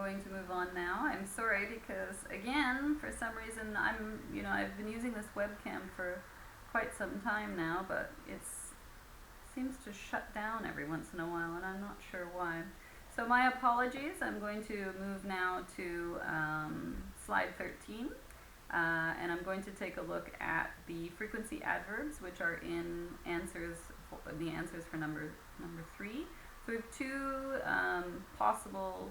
going to move on now. I'm sorry because again, for some reason, I've been using this webcam for quite some time now, but it seems to shut down every once in a while, and I'm not sure why. So my apologies. I'm going to move now to slide 13, and I'm going to take a look at the frequency adverbs, which are in the answers for number 3. So we have two possible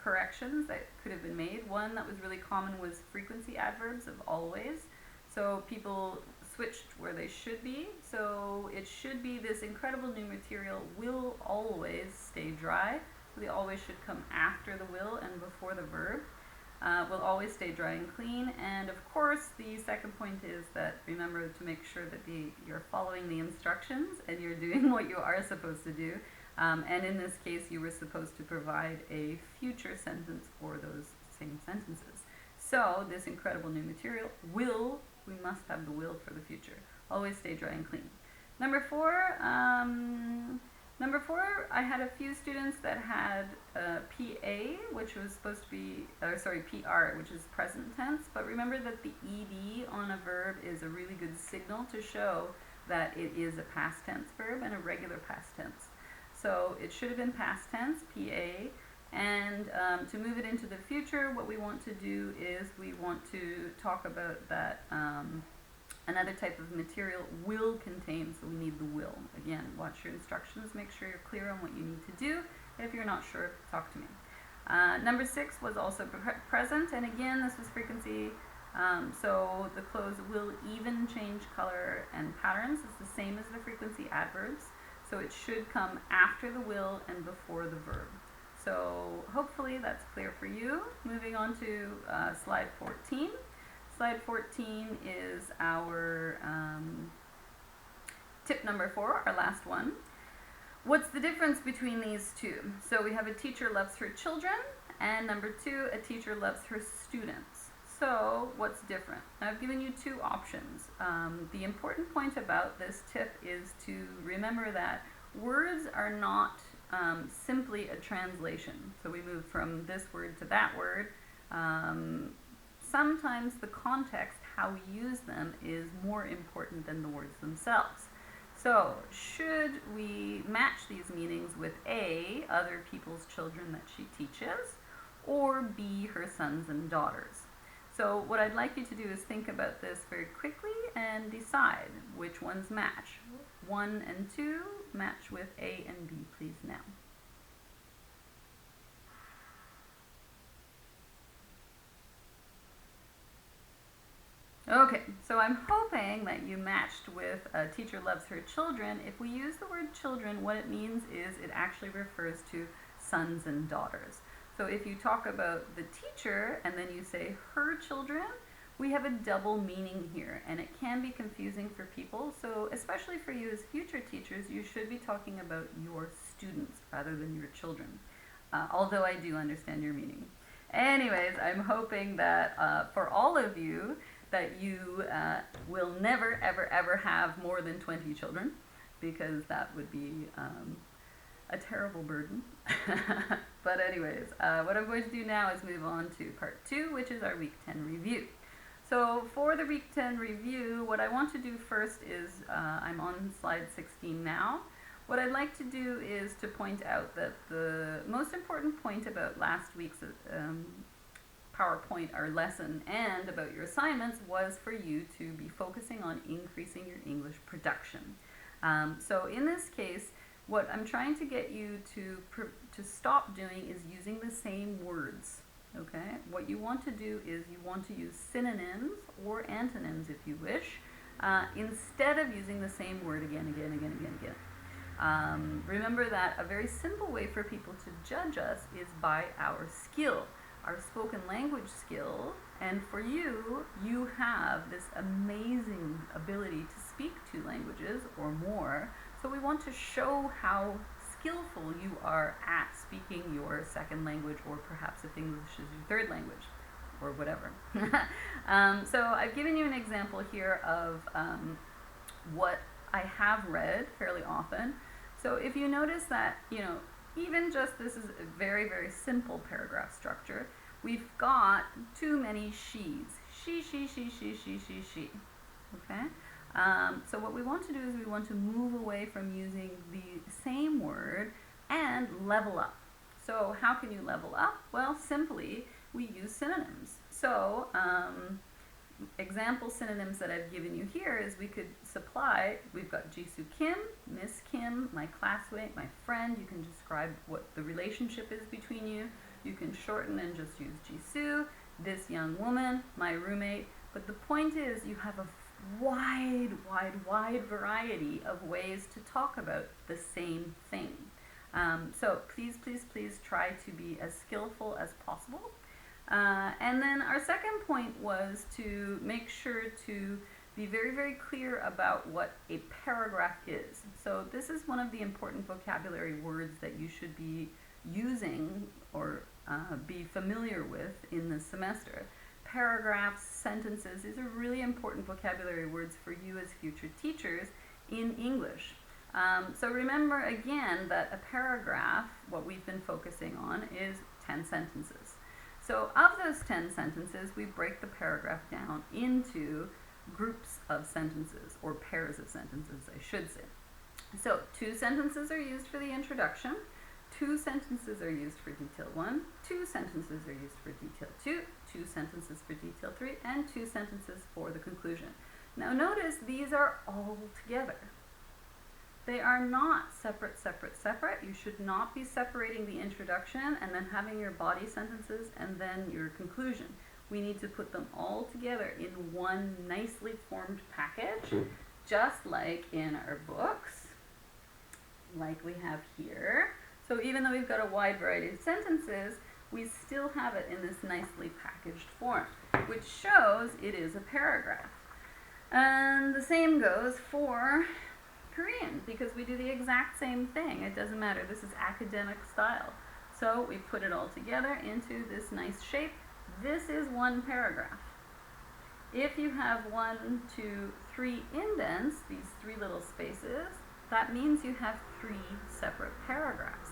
corrections that could have been made. One that was really common was frequency adverbs of always. So people switched where they should be. So it should be this incredible new material will always stay dry. So the always should come after the will and before the verb. Will always stay dry and clean. And of course, the second point is that remember to make sure that you're following the instructions and you're doing what you are supposed to do. And in this case, you were supposed to provide a future sentence for those same sentences. So this incredible new material will, we must have the will for the future. Always stay dry and clean. Number 4, I had a few students that had PA, which was supposed to be, PR, which is present tense. But remember that the ED on a verb is a really good signal to show that it is a past tense verb and a regular past tense. So it should have been past tense, PA, and to move it into the future, what we want to do is we want to talk about that another type of material will contain, so we need the will. Again, watch your instructions, make sure you're clear on what you need to do. If you're not sure, talk to me. Number 6 was also present, and again, this was frequency. So the clothes will even change color and patterns. It's the same as the frequency adverbs. So it should come after the will and before the verb. So hopefully that's clear for you. Moving on to slide 14. Slide 14 is our tip number 4, our last one. What's the difference between these two? So we have a teacher loves her children, and number 2, a teacher loves her students. So what's different? I've given you 2 options. The important point about this tip is to remember that words are not simply a translation. So we move from this word to that word. Sometimes the context, how we use them, is more important than the words themselves. So should we match these meanings with A, other people's children that she teaches, or B, her sons and daughters? So what I'd like you to do is think about this very quickly and decide which ones match. 1 and 2 match with A and B, please, now. Okay, so I'm hoping that you matched with a teacher loves her children. If we use the word children, what it means is it actually refers to sons and daughters. So if you talk about the teacher and then you say her children, we have a double meaning here, and it can be confusing for people. So especially for you as future teachers, you should be talking about your students rather than your children, although I do understand your meaning. Anyways, I'm hoping that for all of you, that you will never, ever, ever have more than 20 children, because that would be a terrible burden. But anyways, what I'm going to do now is move on to part 2, which is our week 10 review. So for the week 10 review, what I want to do first is, I'm on slide 16 now. What I'd like to do is to point out that the most important point about last week's PowerPoint, our lesson, and about your assignments was for you to be focusing on increasing your English production. So in this case, what I'm trying to get you to stop doing is using the same words. Okay? What you want to do is you want to use synonyms or antonyms, if you wish, instead of using the same word again. Remember that a very simple way for people to judge us is by our skill, our spoken language skill. And for you, you have this amazing ability to speak 2 languages or more. So we want to show how skillful you are at speaking your second language, or perhaps if English is your third language, or whatever. So I've given you an example here of what I have read fairly often. So if you notice that, even just this is a very, very simple paragraph structure. We've got too many she's. She. Okay? So what we want to do is we want to move away from using the same word and level up. So how can you level up? Well, simply we use synonyms. So example synonyms that I've given you here is we could supply, we've got Jisoo Kim, Miss Kim, my classmate, my friend. You can describe what the relationship is between you. You can shorten and just use Jisoo, this young woman, my roommate. But the point is you have a wide variety of ways to talk about the same thing. So please try to be as skillful as possible. And then our second point was to make sure to be very, very clear about what a paragraph is. So this is one of the important vocabulary words that you should be using or be familiar with in this semester. Paragraphs, sentences, these are really important vocabulary words for you as future teachers in English. So remember again that a paragraph, what we've been focusing on, is 10 sentences. So of those 10 sentences, we break the paragraph down into groups of sentences, or pairs of sentences, I should say. So 2 sentences are used for the introduction, 2 sentences are used for detail 1, 2 sentences are used for detail 2, 2 sentences for detail 3, and 2 sentences for the conclusion. Now notice these are all together. They are not separate. You should not be separating the introduction and then having your body sentences and then your conclusion. We need to put them all together in one nicely formed package, just like in our books, like we have here. So even though we've got a wide variety of sentences, we still have it in this nicely packaged form, which shows it is a paragraph. And the same goes for Korean, because we do the exact same thing. It doesn't matter. This is academic style. So we put it all together into this nice shape. This is one paragraph. If you have 1, 2, 3 indents, these 3 little spaces, that means you have 3 separate paragraphs.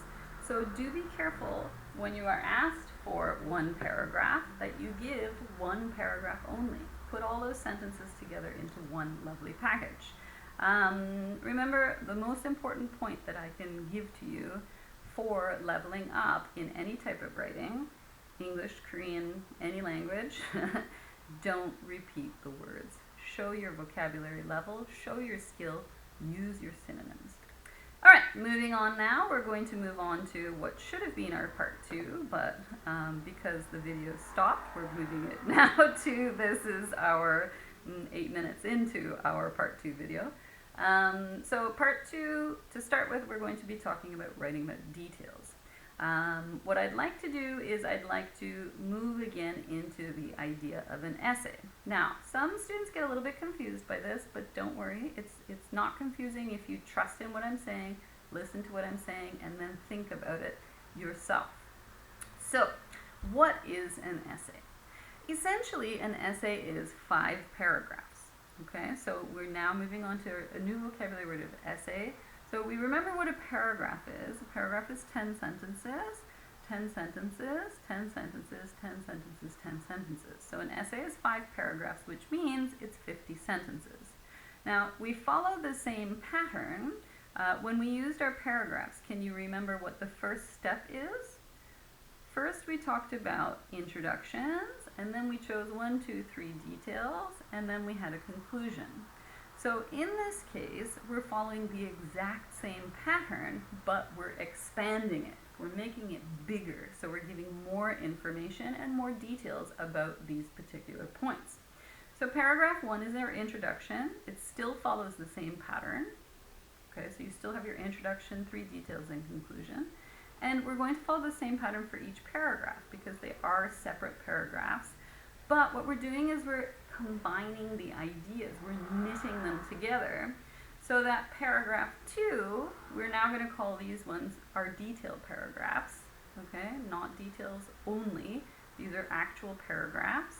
So do be careful when you are asked for one paragraph that you give one paragraph only. Put all those sentences together into one lovely package. Remember, the most important point that I can give to you for leveling up in any type of writing, English, Korean, any language, don't repeat the words. Show your vocabulary level, show your skill, use your synonyms. All right, moving on now, we're going to move on to what should have been our part 2, but because the video stopped, we're moving it now to, this is our 8 minutes into our part 2 video. So part 2, to start with, we're going to be talking about writing about details. What I'd like to do is I'd like to move again into the idea of an essay. Now, some students get a little bit confused by this, but don't worry, it's not confusing if you trust in what I'm saying, listen to what I'm saying, and then think about it yourself. So, what is an essay? Essentially, an essay is 5 paragraphs. Okay, so we're now moving on to a new vocabulary word of essay. So we remember what a paragraph is. A paragraph is 10 sentences, 10 sentences, 10 sentences, 10 sentences, 10 sentences. So an essay is 5 paragraphs, which means it's 50 sentences. Now, we follow the same pattern. When we used our paragraphs, can you remember what the first step is? First, we talked about introductions, and then we chose 1, 2, 3 details, and then we had a conclusion. So in this case, we're following the exact same pattern, but we're expanding it. We're making it bigger, so we're giving more information and more details about these particular points. So paragraph 1 is our introduction. It still follows the same pattern. Okay, so you still have your introduction, 3 details, and conclusion. And we're going to follow the same pattern for each paragraph because they are separate paragraphs. But what we're doing is we're combining the ideas, we're knitting them together, so that paragraph 2, we're now going to call these ones our detailed paragraphs, okay, not details only, these are actual paragraphs.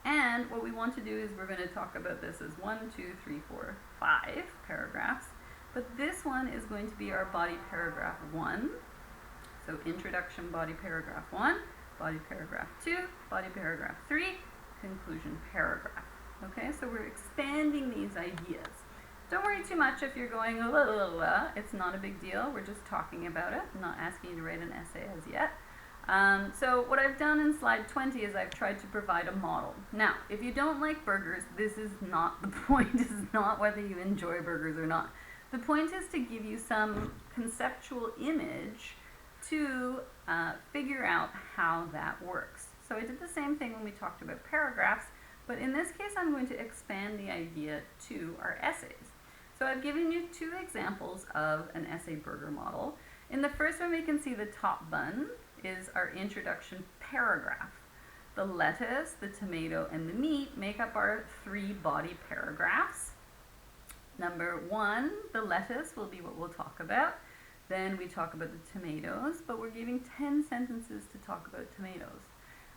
And what we want to do is we're going to talk about this as 1, 2, 3, 4, 5 paragraphs, but this one is going to be our body paragraph 1, So introduction, body paragraph 1, body paragraph 2, body paragraph 3, conclusion paragraph. Okay, so we're expanding these ideas. Don't worry too much if you're going, la, la, la. It's not a big deal. We're just talking about it. I'm not asking you to write an essay as yet. So what I've done in slide 20 is I've tried to provide a model. Now, if you don't like burgers, this is not the point. This is not whether you enjoy burgers or not. The point is to give you some conceptual image to figure out how that works. So I did the same thing when we talked about paragraphs, but in this case I'm going to expand the idea to our essays. So I've given you 2 examples of an essay burger model. In the first one we can see the top bun is our introduction paragraph. The lettuce, the tomato, and the meat make up our 3 body paragraphs. Number 1, the lettuce will be what we'll talk about. Then we talk about the tomatoes, but we're giving 10 sentences to talk about tomatoes.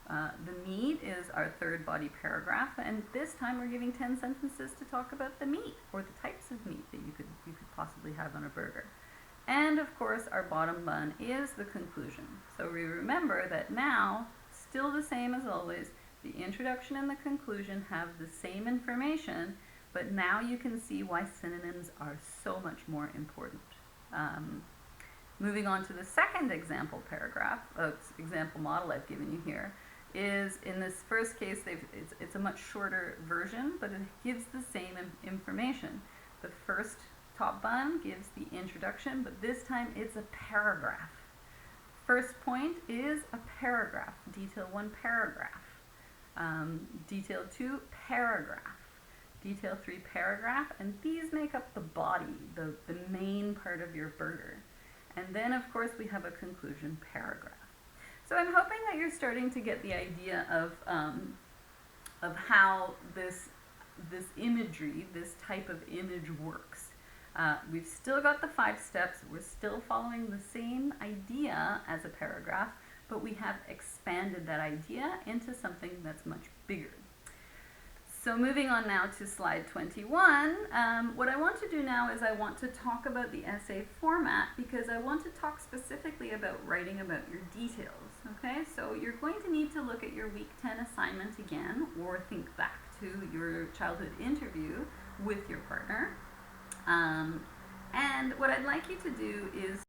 The meat is our 3rd body paragraph, and this time we're giving 10 sentences to talk about the meat, or the types of meat that you could possibly have on a burger. And of course our bottom bun is the conclusion. So we remember that now, still the same as always, the introduction and the conclusion have the same information, but now you can see why synonyms are so much more important. Moving on to the second example paragraph, example model I've given you here, is in this first case, it's a much shorter version, but it gives the same information. The first top bun gives the introduction, but this time it's a paragraph. First point is a paragraph, detail 1 paragraph, detail 2 paragraph, detail 3 paragraph, and these make up the body, the main part of your burger. And then of course we have a conclusion paragraph. So I'm hoping that you're starting to get the idea of how this imagery, this type of image works. We've still got the 5 steps, we're still following the same idea as a paragraph, but we have expanded that idea into something that's much bigger. So moving on now to slide 21, what I want to do now is I want to talk about the essay format, because I want to talk specifically about writing about your details. Okay, so you're going to need to look at your week 10 assignment again, or think back to your childhood interview with your partner. And what I'd like you to do is